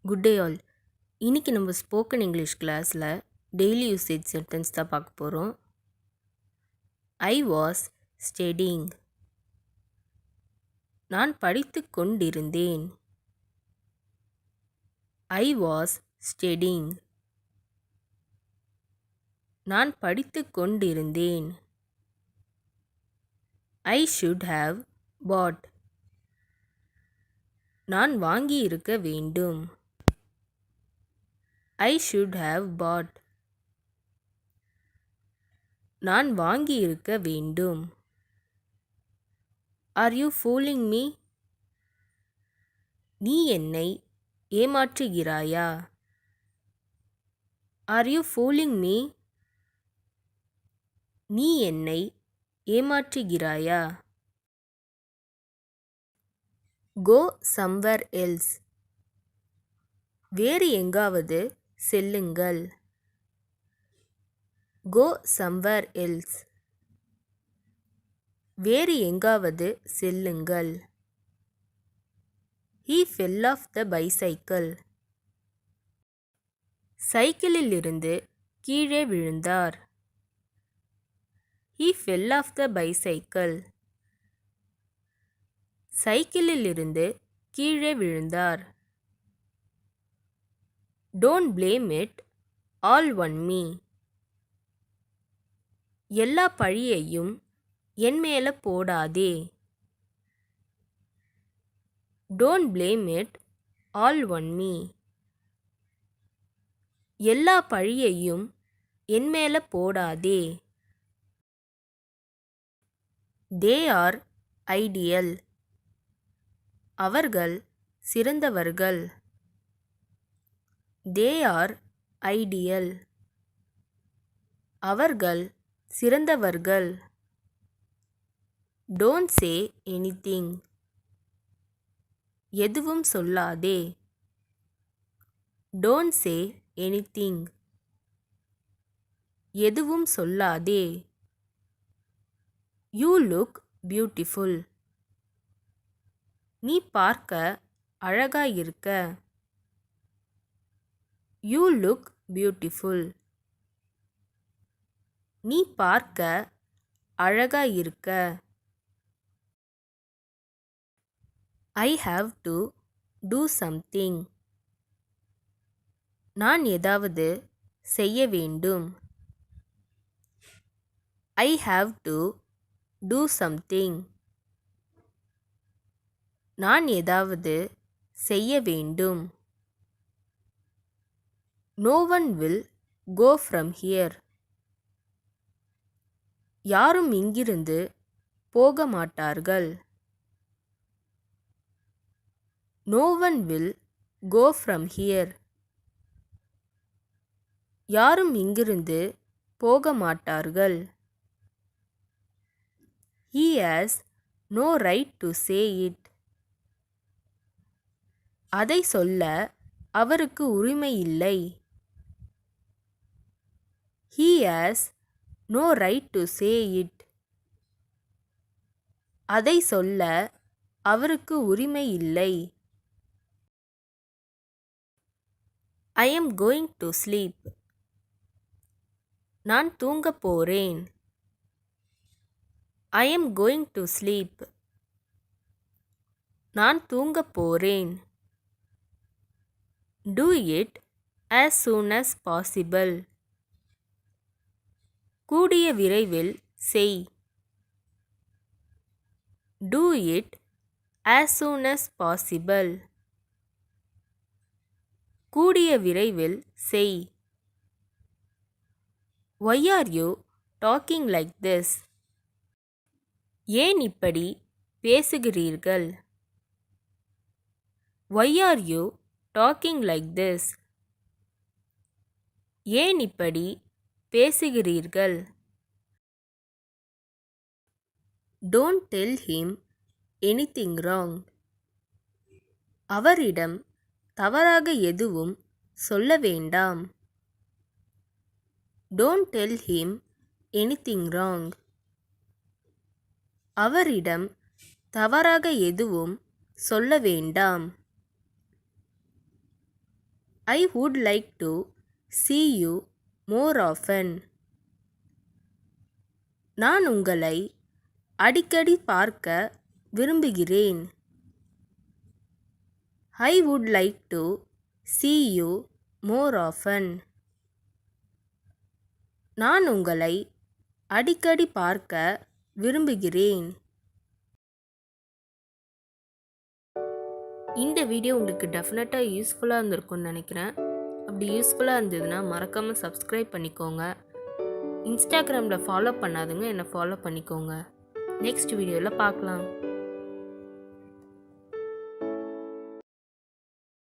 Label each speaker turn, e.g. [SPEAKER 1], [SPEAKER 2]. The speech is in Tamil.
[SPEAKER 1] Good day all. இன்னைக்கு நம்ம ஸ்போக்கன் இங்கிலீஷ் கிளாஸில் டெய்லி யூசேஜ் சென்டென்ஸ் தான் பார்க்க போகிறோம். I was studying. நான் படித்து கொண்டிருந்தேன். I was studying. நான் படித்து கொண்டிருந்தேன். ஐ ஷுட் ஹாவ் பாட். நான் வாங்கியிருக்க வேண்டும். I should have bought. நான் வாங்கியிருக்க வேண்டும். Are you fooling me? நீ என்னை ஏமாற்றுகிறாயா? Are you fooling me? நீ என்னை ஏமாற்றுகிறாயா? Go somewhere else. வேறு எங்காவது செல்லுங்கள். Go somewhere else. வேறு எங்காவது செல்லுங்கள். He fell off the bicycle. சைக்கிளில் இருந்து கீழே விழுந்தார். He fell off the bicycle. சைக்கிளில் இருந்து கீழே விழுந்தார். Don't blame it all on me. எல்லா பழியையும் என் மேல போடாதே. Don't blame it all on me. எல்லா பழியையும் என் மேல போடாதே. They are ideal. அவர்கள் சிறந்தவர்கள். They are ideal. அவர்கள் சிறந்தவர்கள். Don't say anything. எதுவும் சொல்லாதே. Don't say anything. எதுவும் சொல்லாதே. You look beautiful. நீ பார்க்க அழகாயிருக்க. You look beautiful. நீ பார்க்க அழகாயிருக்க. I have to do something. நான் ஏதாவது செய்ய வேண்டும். I have to do something. நான் ஏதாவது செய்ய வேண்டும். No one will go from here. யாரும் இங்கிருந்து போக மாட்டார்கள். No one will go from here. யாரும் இங்கிருந்து போக மாட்டார்கள். He has no right to say it. அதை சொல்ல அவருக்கு உரிமை இல்லை. He has no right to say it. அதை சொல்ல அவருக்கு உரிமை இல்லை. I am going to sleep. நான் தூங்கப் போறேன். I am going to sleep. நான் தூங்கப் போறேன். Do it as soon as possible. கூடிய விரைவில் செய். Do it as soon as possible. கூடிய விரைவில் செய். Why are you talking like this? ஏன் இப்படி பேசுகிறீர்கள்? Why are you talking like this? ஏன் இப்படி பேசுகிறீர்கள்? Don't tell him anything wrong. அவரிடம் தவறாக எதுவும் சொல்ல வேண்டாம். Don't tell him anything wrong. அவரிடம் தவறாக எதுவும் சொல்ல வேண்டாம். I would like to see you more often. நான் உங்களை அடிக்கடி பார்க்க விரும்புகிறேன். I would like to see you more often. நான் உங்களை அடிக்கடி பார்க்க விரும்புகிறேன். இந்த வீடியோ உங்களுக்கு டெஃபினட்டாக யூஸ்ஃபுல்லாக இருந்திருக்கும்னு நினைக்கிறேன். அப்படி யூஸ்ஃபுல்லாக இருந்ததுன்னா மறக்காமல் சப்ஸ்கிரைப் பண்ணிக்கோங்க. இன்ஸ்டாகிராமில் ஃபாலோ பண்ணாதுங்க என்னை ஃபாலோ பண்ணிக்கோங்க. நெக்ஸ்ட் வீடியோவில் பார்க்கலாம்.